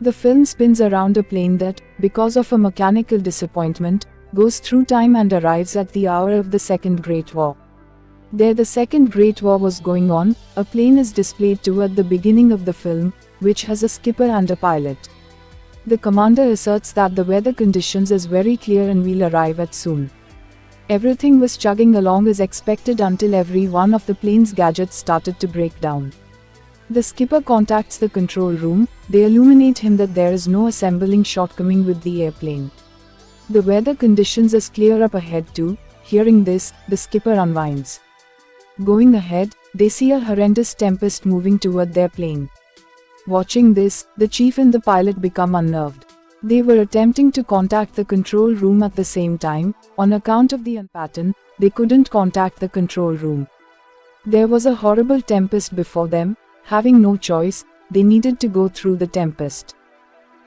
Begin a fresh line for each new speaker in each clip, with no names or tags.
The film spins around a plane that, because of a mechanical disappointment, goes through time and arrives at the hour of the Second Great War. There the Second Great War was going on. A plane is displayed toward the beginning of the film, which has a skipper and a pilot. The commander asserts that the weather conditions is very clear and we'll arrive at soon. Everything was chugging along as expected until every one of the plane's gadgets started to break down. The skipper contacts the control room. They illuminate him that there is no assembling shortcoming with the airplane. The weather conditions is clear up ahead too. Hearing this, the skipper unwinds. Going ahead, they see a horrendous tempest moving toward their plane. Watching this, the chief and the pilot become unnerved. They were attempting to contact the control room at the same time. On account of the pattern, they couldn't contact the control room. There was a horrible tempest before them. Having no choice, they needed to go through the tempest.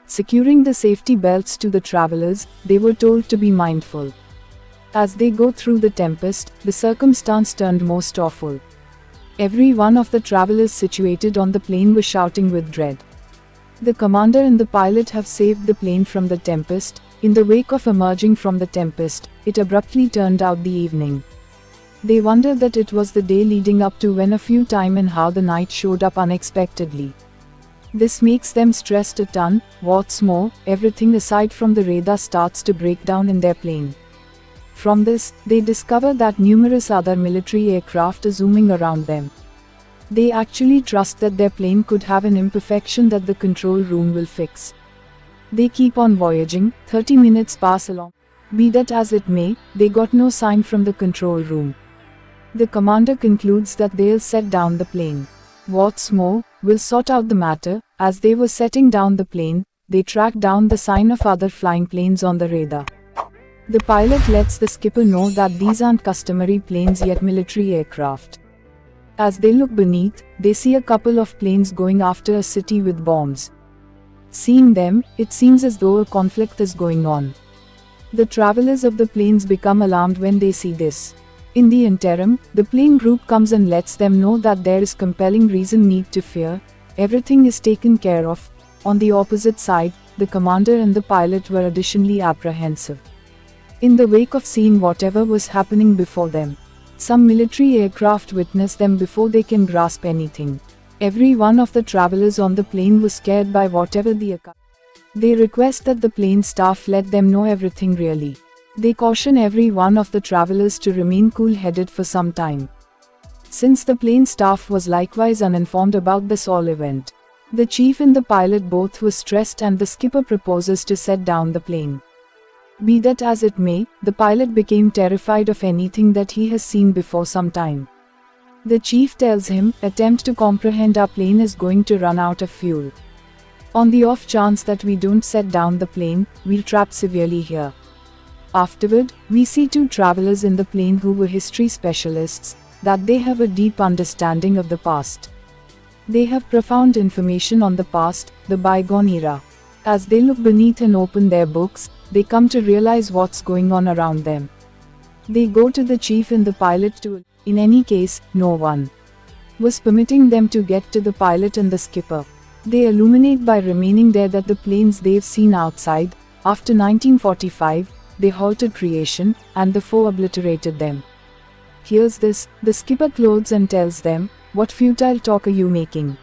Securing the safety belts to the travelers, they were told to be mindful. As they go through the tempest, the circumstance turned most awful. Every one of the travelers situated on the plane was shouting with dread. The commander and the pilot have saved the plane from the tempest. In the wake of emerging from the tempest, it abruptly turned out the evening. They wonder that it was the day leading up to when a few time and how the night showed up unexpectedly. This makes them stressed a ton. What's more, everything aside from the radar starts to break down in their plane. From this, they discover that numerous other military aircraft are zooming around them. They actually trust that their plane could have an imperfection that the control room will fix. They keep on voyaging. 30 minutes pass along. Be that as it may, they got no sign from the control room. The commander concludes that they'll set down the plane. What's more, we'll sort out the matter. As they were setting down the plane, they track down the sign of other flying planes on the radar. The pilot lets the skipper know that these aren't customary planes yet military aircraft. As they look beneath, they see a couple of planes going after a city with bombs. Seeing them, it seems as though a conflict is going on. The travelers of the planes become alarmed when they see this. In the interim, the plane group comes and lets them know that there is compelling reason need to fear. Everything is taken care of. On the opposite side, the commander and the pilot were additionally apprehensive. In the wake of seeing whatever was happening before them, some military aircraft witness them before they can grasp anything. Every one of the travelers on the plane was scared by whatever the occurred. They request that the plane staff let them know everything really. They caution every one of the travelers to remain cool-headed for some time. Since the plane staff was likewise uninformed about this whole event, the chief and the pilot both were stressed and the skipper proposes to set down the plane. Be that as it may, the pilot became terrified of anything that he has seen before some time. The chief tells him, attempt to comprehend, our plane is going to run out of fuel. On the off chance that we don't set down the plane, we'll trap severely here. Afterward, we see two travelers in the plane who were history specialists, that they have a deep understanding of the past. They have profound information on the past, the bygone era. As they look beneath and open their books, they come to realize what's going on around them. They go to the chief and the pilot too. In any case, no one was permitting them to get to the pilot and the skipper. They illuminate by remaining there that the planes they've seen outside, after 1945, they halted creation, and the foe obliterated them. Hears this, the skipper clothes and tells them, what futile talk are you making?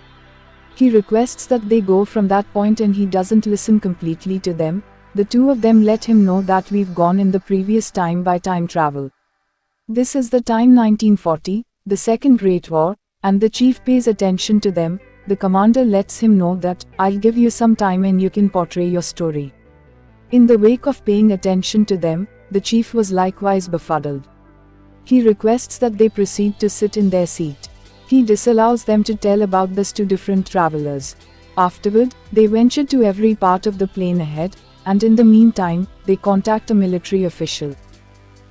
He requests that they go from that point and he doesn't listen completely to them. The two of them let him know that we've gone in the previous time by time travel. This is the time 1940, the Second Great War, and the chief pays attention to them. The commander lets him know that, I'll give you some time and you can portray your story. In the wake of paying attention to them, the chief was likewise befuddled. He requests that they proceed to sit in their seat. He disallows them to tell about this to different travelers. Afterward, they venture to every part of the plane ahead, and in the meantime, they contact a military official.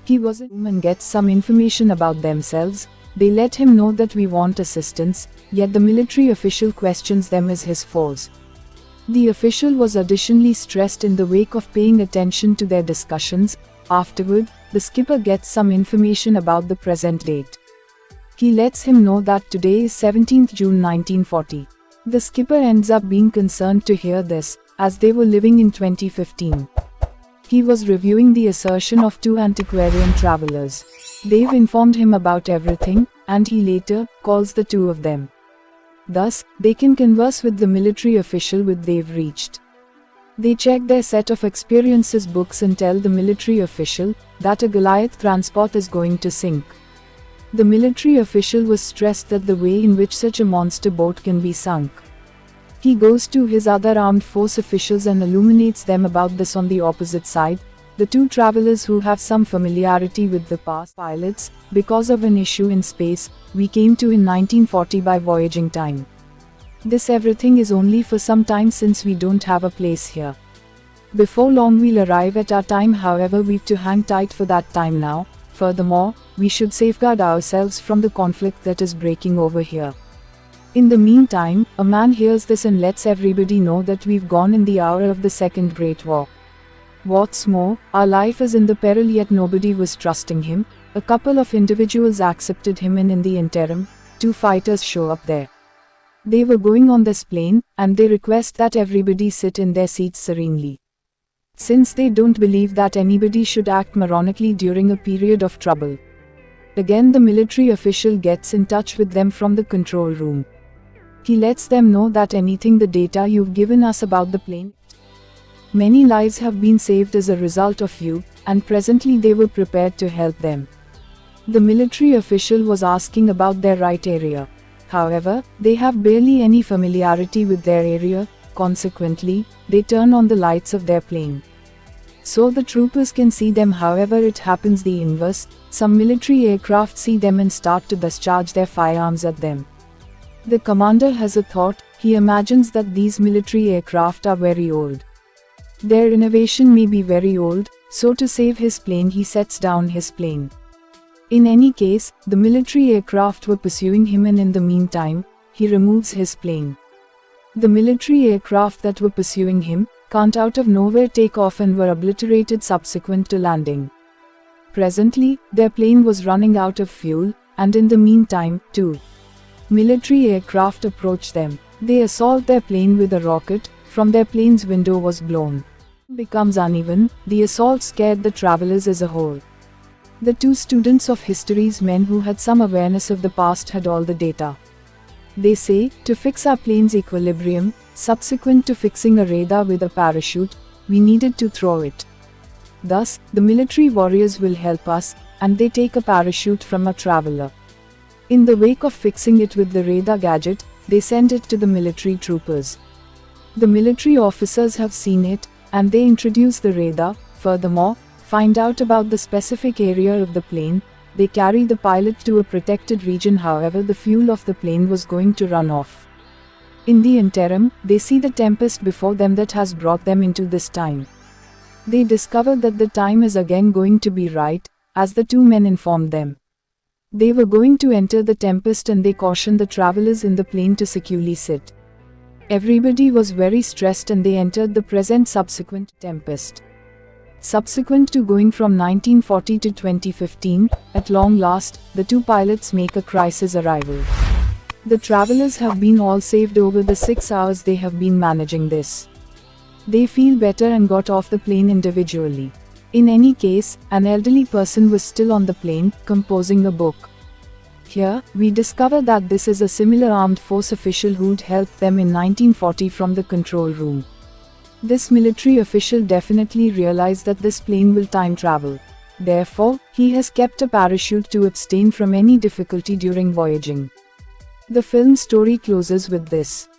He was in and gets some information about themselves. They let him know that we want assistance, yet the military official questions them as his foes. The official was additionally stressed in the wake of paying attention to their discussions. Afterward, the skipper gets some information about the present date. He lets him know that today is 17th June 1940. The skipper ends up being concerned to hear this, as they were living in 2015. He was reviewing the assertion of two antiquarian travelers. They've informed him about everything, and he later calls the two of them. Thus, they can converse with the military official with they've reached. They check their set of experiences books and tell the military official that a Goliath transport is going to sink. The military official was stressed at the way in which such a monster boat can be sunk. He goes to his other armed force officials and illuminates them about this. On the opposite side, the two travelers who have some familiarity with the past pilots, because of an issue in space, we came to in 1940 by voyaging time. This everything is only for some time since we don't have a place here. Before long we'll arrive at our time, however we've to hang tight for that time now. Furthermore, we should safeguard ourselves from the conflict that is breaking over here. In the meantime, a man hears this and lets everybody know that we've gone in the hour of the Second Great War. What's more, our life is in the peril, yet nobody was trusting him. A couple of individuals accepted him, and in the interim, two fighters show up there. They were going on this plane, and they request that everybody sit in their seats serenely. Since they don't believe that anybody should act moronically during a period of trouble. Again the military official gets in touch with them from the control room. He lets them know that anything the data you've given us about the plane. Many lives have been saved as a result of you, and presently they were prepared to help them. The military official was asking about their right area. However, they have barely any familiarity with their area, consequently, they turn on the lights of their plane. So the troopers can see them, however it happens the inverse. Some military aircraft see them and start to discharge their firearms at them. The commander has a thought. He imagines that these military aircraft are very old. Their innovation may be very old, so to save his plane he sets down his plane. In any case, the military aircraft were pursuing him, and in the meantime, he removes his plane. The military aircraft that were pursuing him can't out of nowhere take off and were obliterated subsequent to landing. Presently, their plane was running out of fuel, and in the meantime, two military aircraft approach them. They assault their plane with a rocket. From their plane's window was blown. Becomes uneven. The assault scared the travelers as a whole. The two students of history's men who had some awareness of the past had all the data. They say, to fix our plane's equilibrium, subsequent to fixing a radar with a parachute, we needed to throw it. Thus, the military warriors will help us, and they take a parachute from a traveler. In the wake of fixing it with the radar gadget, they send it to the military troopers. The military officers have seen it, and they introduce the radar. Furthermore, find out about the specific area of the plane. They carry the pilot to a protected region, however the fuel of the plane was going to run off. In the interim, they see the tempest before them that has brought them into this time. They discover that the time is again going to be right, as the two men informed them. They were going to enter the tempest, and they cautioned the travelers in the plane to securely sit. Everybody was very stressed, and they entered the present subsequent tempest. Subsequent to going from 1940 to 2015, at long last, the two pilots make a crisis arrival. The travelers have been all saved over the 6 hours they have been managing this. They feel better and got off the plane individually. In any case, an elderly person was still on the plane, composing a book. Here, we discover that this is a similar armed force official who'd helped them in 1940 from the control room. This military official definitely realized that this plane will time travel. Therefore, he has kept a parachute to abstain from any difficulty during voyaging. The film story closes with this.